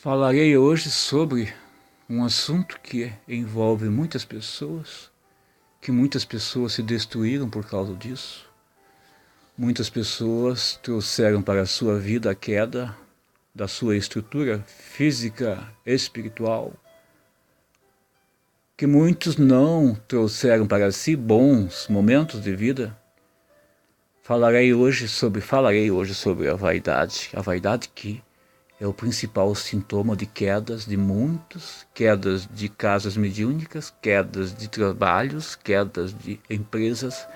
Falarei hoje sobre um assunto que envolve muitas pessoas, que muitas pessoas se destruíram por causa disso. Muitas pessoas trouxeram para a sua vida a queda da sua estrutura física, espiritual, que muitos não trouxeram para si bons momentos de vida. Falarei hoje sobre a vaidade que é o principal sintoma de quedas de muitos, quedas de casas mediúnicas, quedas de trabalhos, quedas de empresas,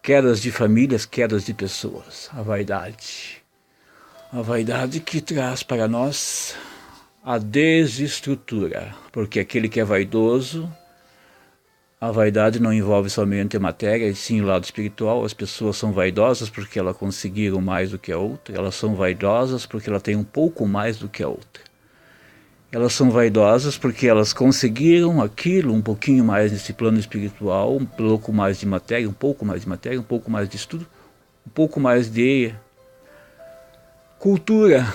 quedas de famílias, quedas de pessoas. A vaidade que traz para nós a desestrutura, porque aquele que é vaidoso, a vaidade não envolve somente a matéria, e sim o lado espiritual. As pessoas são vaidosas porque elas conseguiram mais do que a outra. Elas são vaidosas porque ela tem um pouco mais do que a outra. Elas são vaidosas porque elas conseguiram aquilo, um pouquinho mais nesse plano espiritual, um pouco mais de matéria, um pouco mais de matéria, um pouco mais de estudo, um pouco mais de cultura,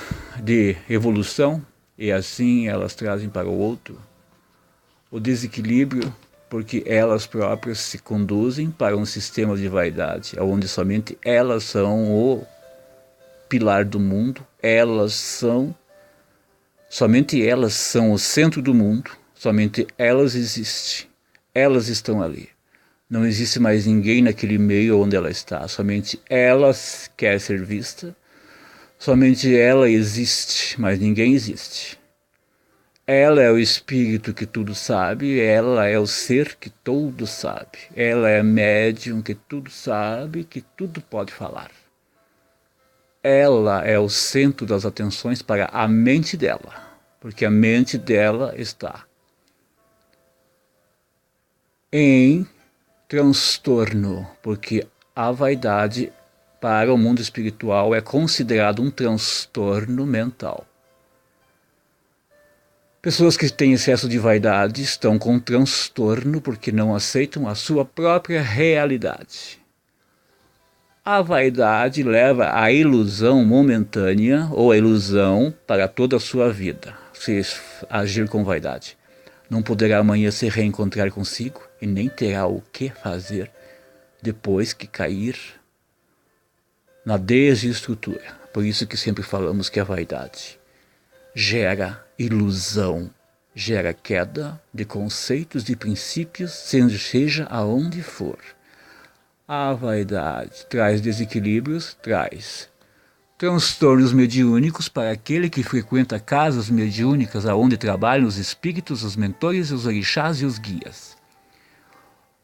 de evolução, e assim elas trazem para o outro o desequilíbrio, porque elas próprias se conduzem para um sistema de vaidade, onde somente elas são o pilar do mundo, somente elas são o centro do mundo, somente elas existem, elas estão ali. Não existe mais ninguém naquele meio onde ela está, somente ela quer ser vista, somente ela existe, mas ninguém existe. Ela é o espírito que tudo sabe, ela é o ser que tudo sabe, ela é médium que tudo sabe, que tudo pode falar. Ela é o centro das atenções para a mente dela, porque a mente dela está em transtorno, porque a vaidade para o mundo espiritual é considerado um transtorno mental. Pessoas que têm excesso de vaidade estão com transtorno porque não aceitam a sua própria realidade. A vaidade leva à ilusão momentânea ou à ilusão para toda a sua vida, se agir com vaidade. Não poderá amanhã se reencontrar consigo e nem terá o que fazer depois que cair na desestrutura. Por isso que sempre falamos que a vaidade gera ilusão, gera queda de conceitos, de princípios, seja aonde for. A vaidade traz desequilíbrios, traz transtornos mediúnicos para aquele que frequenta casas mediúnicas aonde trabalham os espíritos, os mentores, os orixás e os guias.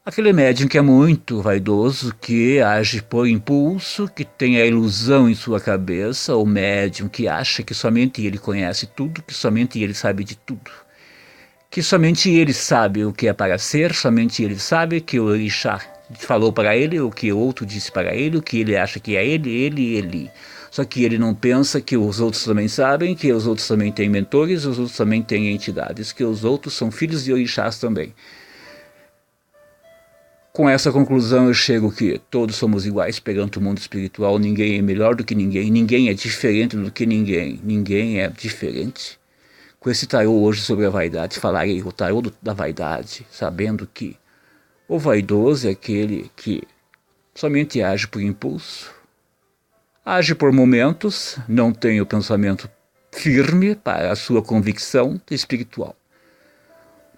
Aquele médium que é muito vaidoso, que age por impulso, que tem a ilusão em sua cabeça, o médium que acha que somente ele conhece tudo, que somente ele sabe de tudo, que somente ele sabe o que é para ser, somente ele sabe que o orixá falou para ele, o que o outro disse para ele, o que ele acha que é ele. Só que ele não pensa que os outros também sabem, que os outros também têm mentores, os outros também têm entidades, que os outros são filhos de orixás também. Com essa conclusão eu chego que todos somos iguais perante o mundo espiritual, ninguém é melhor do que ninguém, ninguém é diferente do que ninguém, ninguém é diferente. Com esse tarô hoje sobre a vaidade, falarei o tarô da vaidade, sabendo que o vaidoso é aquele que somente age por impulso, age por momentos, não tem o pensamento firme para a sua convicção espiritual.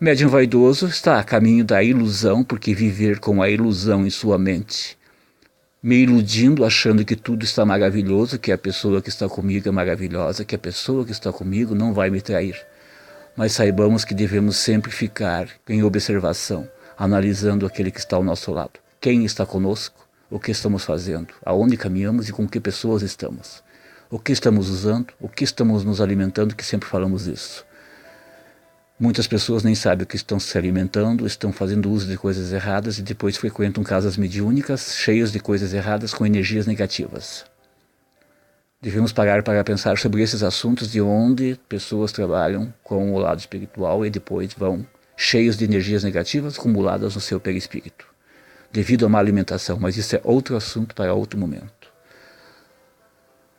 O médium vaidoso está a caminho da ilusão, porque viver com a ilusão em sua mente, me iludindo, achando que tudo está maravilhoso, que a pessoa que está comigo é maravilhosa, que a pessoa que está comigo não vai me trair. Mas saibamos que devemos sempre ficar em observação, analisando aquele que está ao nosso lado. Quem está conosco, o que estamos fazendo, aonde caminhamos e com que pessoas estamos. O que estamos usando, o que estamos nos alimentando, que sempre falamos isso. Muitas pessoas nem sabem o que estão se alimentando, estão fazendo uso de coisas erradas e depois frequentam casas mediúnicas cheias de coisas erradas com energias negativas. Devemos parar para pensar sobre esses assuntos de onde pessoas trabalham com o lado espiritual e depois vão cheios de energias negativas acumuladas no seu perispírito, devido a má alimentação, mas isso é outro assunto para outro momento.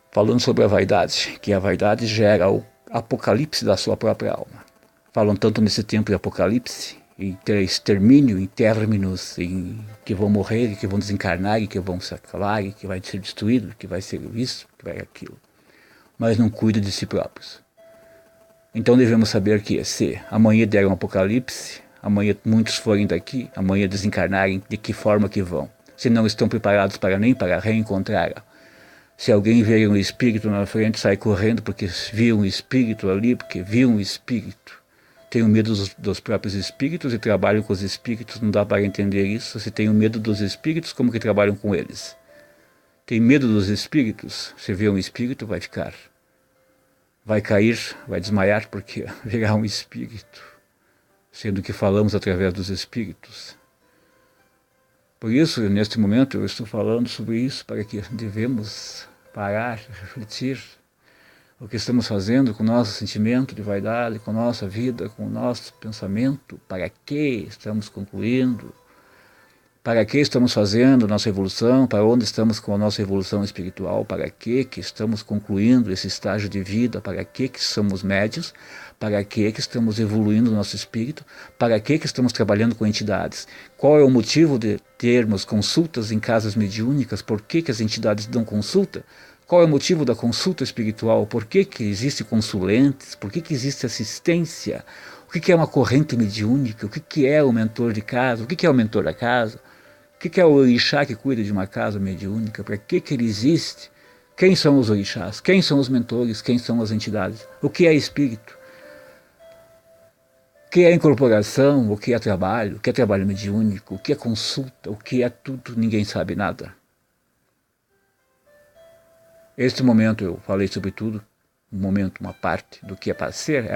Falando sobre a vaidade, que a vaidade gera apocalipse da sua própria alma. Falam tanto nesse tempo de apocalipse, em extermínio, em términos, em que vão morrer, que vão desencarnar, que vão se acabar, que vai ser destruído, que vai ser isso, que vai aquilo. Mas não cuidam de si próprios. Então devemos saber que se amanhã der um apocalipse, amanhã muitos forem daqui, amanhã desencarnarem, de que forma que vão? Se não estão preparados para nem para reencontrar. Se alguém ver um espírito na frente, sai correndo porque viu um espírito ali, porque viu um espírito. Tenho medo dos próprios espíritos e trabalho com os espíritos, não dá para entender isso. Se tenho medo dos espíritos, como que trabalham com eles? Tem medo dos espíritos? Se vê um espírito, vai ficar. Vai cair, vai desmaiar porque virá um espírito, sendo que falamos através dos espíritos. Por isso, neste momento, eu estou falando sobre isso, para que devemos parar, refletir o que estamos fazendo com o nosso sentimento de vaidade, com a nossa vida, com o nosso pensamento, para que estamos concluindo, para que estamos fazendo nossa evolução, para onde estamos com a nossa evolução espiritual, para que estamos concluindo esse estágio de vida, para que somos médios, para que estamos evoluindo o nosso espírito, para que estamos trabalhando com entidades. Qual é o motivo de termos consultas em casas mediúnicas? Por que as entidades dão consulta? Qual é o motivo da consulta espiritual? Por que existe consulentes? Por que existe assistência? O que é uma corrente mediúnica? O que é o mentor de casa? O que é o mentor da casa? O que é o orixá que cuida de uma casa mediúnica? Para que ele existe? Quem são os orixás? Quem são os mentores? Quem são as entidades? O que é espírito? O que é incorporação? O que é trabalho? O que é trabalho mediúnico? O que é consulta? O que é tudo? Ninguém sabe nada. Este momento eu falei sobre tudo, um momento, uma parte do que é para ser,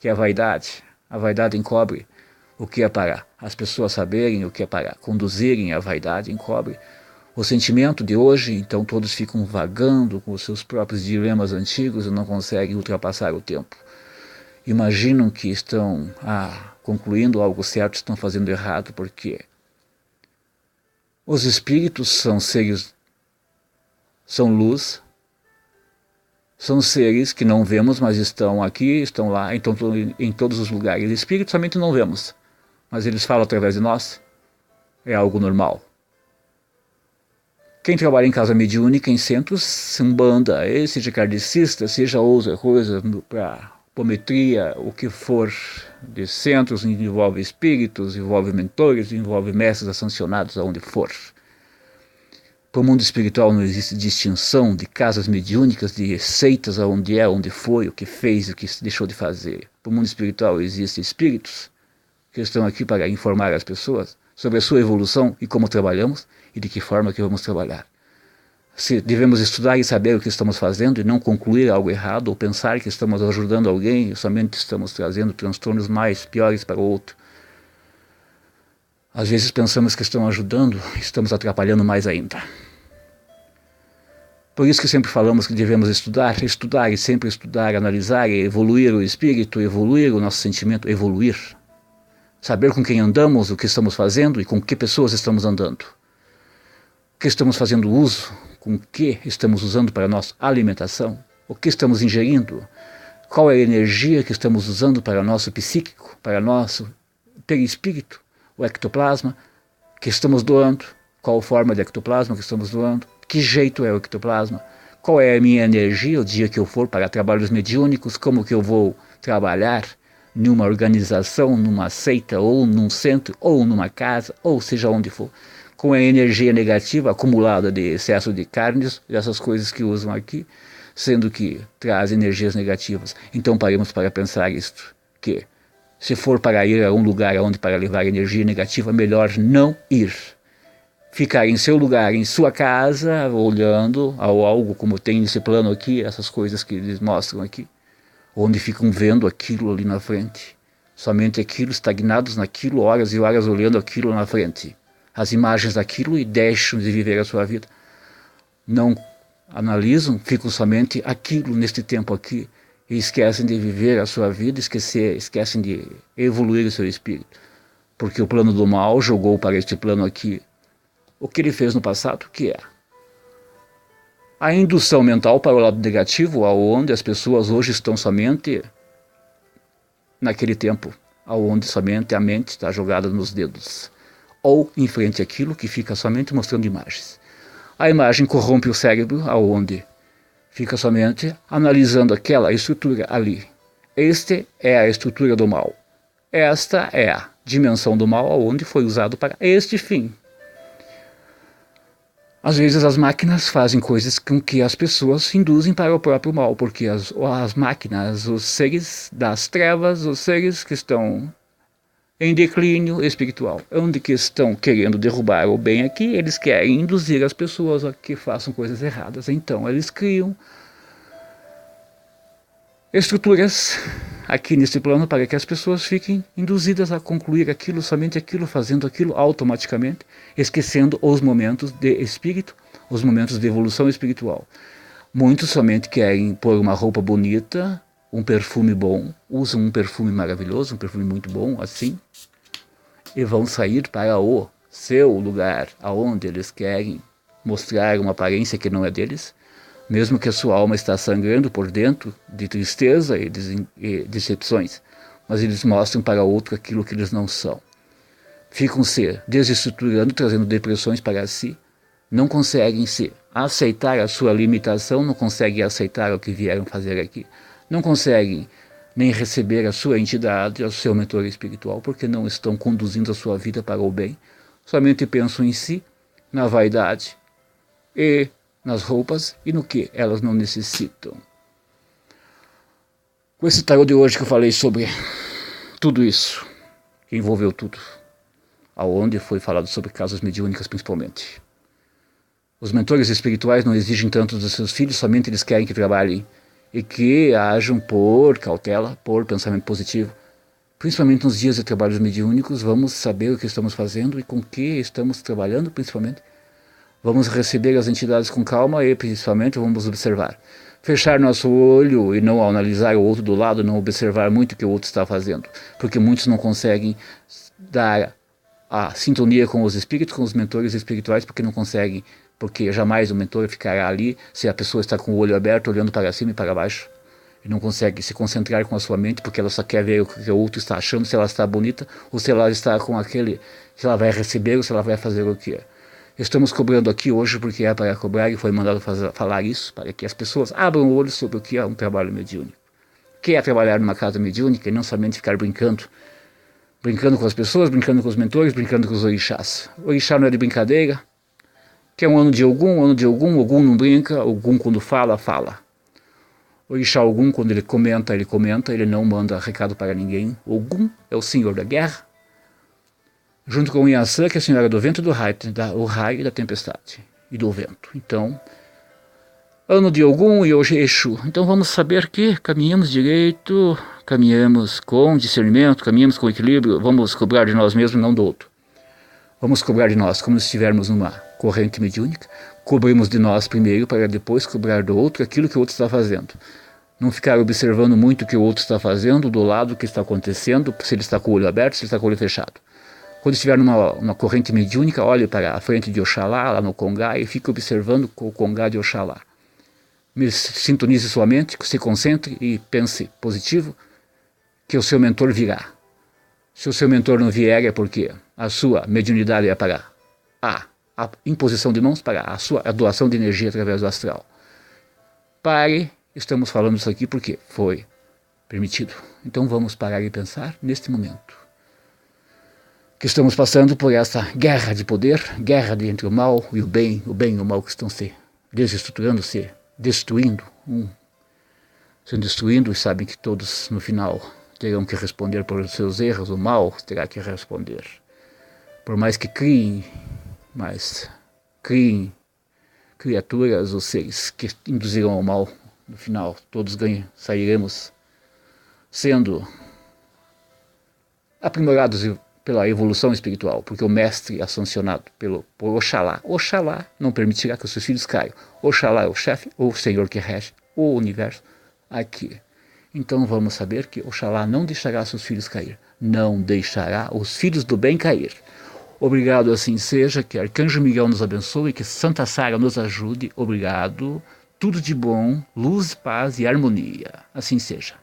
que é a vaidade. A vaidade encobre o que é para as pessoas saberem, o que é para conduzirem a vaidade, encobre o sentimento de hoje, então todos ficam vagando com os seus próprios dilemas antigos e não conseguem ultrapassar o tempo. Imaginam que estão concluindo algo certo, estão fazendo errado, porque os espíritos são seres, são luz, são seres que não vemos, mas estão aqui, estão lá, então em todos os lugares. Espíritos somente não vemos, mas eles falam através de nós, é algo normal. Quem trabalha em casa mediúnica, em centros, umbanda, seja kardecista, seja outra coisa, para apometria, o que for de centros, envolve espíritos, envolve mentores, envolve mestres sancionados, aonde for. Para o mundo espiritual não existe distinção de casas mediúnicas, de seitas, aonde é, onde foi, o que fez, o que deixou de fazer. Para o mundo espiritual existem espíritos que estão aqui para informar as pessoas sobre a sua evolução e como trabalhamos e de que forma que vamos trabalhar. Se devemos estudar e saber o que estamos fazendo e não concluir algo errado ou pensar que estamos ajudando alguém e somente estamos trazendo transtornos mais piores para o outro. Às vezes pensamos que estamos ajudando, estamos atrapalhando mais ainda. Por isso que sempre falamos que devemos estudar e sempre estudar, analisar e evoluir o espírito, evoluir o nosso sentimento, evoluir. Saber com quem andamos, o que estamos fazendo e com que pessoas estamos andando. O que estamos fazendo uso, com o que estamos usando para a nossa alimentação, o que estamos ingerindo, qual é a energia que estamos usando para o nosso psíquico, para o nosso perispírito, o ectoplasma que estamos doando, qual forma de ectoplasma que estamos doando, que jeito é o ectoplasma, qual é a minha energia o dia que eu for para trabalhos mediúnicos, como que eu vou trabalhar numa organização, numa seita, ou num centro, ou numa casa, ou seja onde for, com a energia negativa acumulada de excesso de carnes, essas coisas que usam aqui, sendo que traz energias negativas. Então paremos para pensar isto, que se for para ir a um lugar onde para levar energia negativa, melhor não ir. Ficar em seu lugar, em sua casa, olhando ao algo como tem nesse plano aqui, essas coisas que eles mostram aqui, onde ficam vendo aquilo ali na frente. Somente aquilo, estagnados naquilo, horas e horas olhando aquilo na frente. As imagens daquilo e deixam de viver a sua vida. Não analisam, ficam somente aquilo neste tempo aqui e esquecem de viver a sua vida, esquecem de evoluir o seu espírito. Porque o plano do mal jogou para este plano aqui o que ele fez no passado, que é A indução mental para o lado negativo, aonde as pessoas hoje estão somente naquele tempo, aonde somente a mente está jogada nos dedos, ou em frente àquilo que fica somente mostrando imagens. A imagem corrompe o cérebro, aonde fica somente analisando aquela estrutura ali. Esta é a estrutura do mal. Esta é a dimensão do mal, aonde foi usado para este fim. Às vezes as máquinas fazem coisas com que as pessoas se induzem para o próprio mal, porque as máquinas, os seres das trevas, os seres que estão em declínio espiritual, onde que estão querendo derrubar o bem aqui, eles querem induzir as pessoas a que façam coisas erradas. Então eles criam estruturas aqui nesse plano para que as pessoas fiquem induzidas a concluir aquilo, somente aquilo, fazendo aquilo automaticamente, esquecendo os momentos de espírito, os momentos de evolução espiritual. Muitos somente querem pôr uma roupa bonita, um perfume bom, usam um perfume maravilhoso, um perfume muito bom, assim, e vão sair para o seu lugar, aonde eles querem mostrar uma aparência que não é deles, mesmo que a sua alma está sangrando por dentro de tristeza e decepções, mas eles mostram para outro aquilo que eles não são. Ficam se desestruturando, trazendo depressões para si, não conseguem se aceitar a sua limitação, não conseguem aceitar o que vieram fazer aqui, não conseguem nem receber a sua entidade, o seu mentor espiritual, porque não estão conduzindo a sua vida para o bem, somente pensam em si, na vaidade e nas roupas e no que elas não necessitam. Com esse tarô de hoje que eu falei sobre tudo isso, que envolveu tudo, aonde foi falado sobre casos mediúnicas principalmente. Os mentores espirituais não exigem tanto dos seus filhos, somente eles querem que trabalhem e que ajam por cautela, por pensamento positivo. Principalmente nos dias de trabalhos mediúnicos, vamos saber o que estamos fazendo e com que estamos trabalhando, principalmente. Vamos receber as entidades com calma e, principalmente, vamos observar. Fechar nosso olho e não analisar o outro do lado, não observar muito o que o outro está fazendo. Porque muitos não conseguem dar a sintonia com os espíritos, com os mentores espirituais, porque não conseguem. Porque jamais o mentor ficará ali se a pessoa está com o olho aberto, olhando para cima e para baixo. E não consegue se concentrar com a sua mente, porque ela só quer ver o que o outro está achando, se ela está bonita, ou se ela está com aquele, se ela vai receber, ou se ela vai fazer o que é. Estamos cobrando aqui hoje porque é para cobrar e foi mandado falar isso, para que as pessoas abram o olho sobre o que é um trabalho mediúnico. O que é trabalhar numa casa mediúnica e não somente ficar brincando com as pessoas, brincando com os mentores, brincando com os orixás. O orixá não é de brincadeira, que é um ano de Ogum, Ogum não brinca, Ogum quando fala, fala. O orixá Ogum, quando ele comenta, ele não manda recado para ninguém. Ogum é o senhor da guerra, junto com Inhaçã, que é a senhora do vento e do raio, o raio e da tempestade, e do vento. Então, ano de Ogum e hoje Exu. Então vamos saber que caminhamos direito, caminhamos com discernimento, caminhamos com equilíbrio, vamos cobrar de nós mesmos, não do outro. Vamos cobrar de nós como se estivermos numa corrente mediúnica, cobrimos de nós primeiro para depois cobrar do outro aquilo que o outro está fazendo. Não ficar observando muito o que o outro está fazendo, do lado que está acontecendo, se ele está com o olho aberto, se ele está com o olho fechado. Quando estiver numa corrente mediúnica, olhe para a frente de Oxalá, lá no Congá, e fique observando o Congá de Oxalá. Sintonize sua mente, se concentre e pense positivo, que o seu mentor virá. Se o seu mentor não vier, é porque a sua mediunidade é para a imposição de mãos, para a doação de energia através do astral. Pare, estamos falando isso aqui porque foi permitido. Então vamos parar e pensar neste momento. Que estamos passando por essa guerra de poder, guerra entre o mal e o bem e o mal que estão se desestruturando, se destruindo, se destruindo, e sabem que todos no final terão que responder por seus erros, o mal terá que responder. Por mais que criem criaturas ou seres que induzirão ao mal, no final todos sairemos sendo aprimorados pela evolução espiritual, porque o mestre é sancionado por Oxalá. Oxalá não permitirá que os seus filhos caiam. Oxalá é o chefe, ou o senhor que rege o universo aqui. Então vamos saber que Oxalá não deixará seus filhos cair. Não deixará os filhos do bem cair. Obrigado, assim seja, que Arcanjo Miguel nos abençoe, que Santa Sara nos ajude. Obrigado. Tudo de bom, luz, paz e harmonia. Assim seja.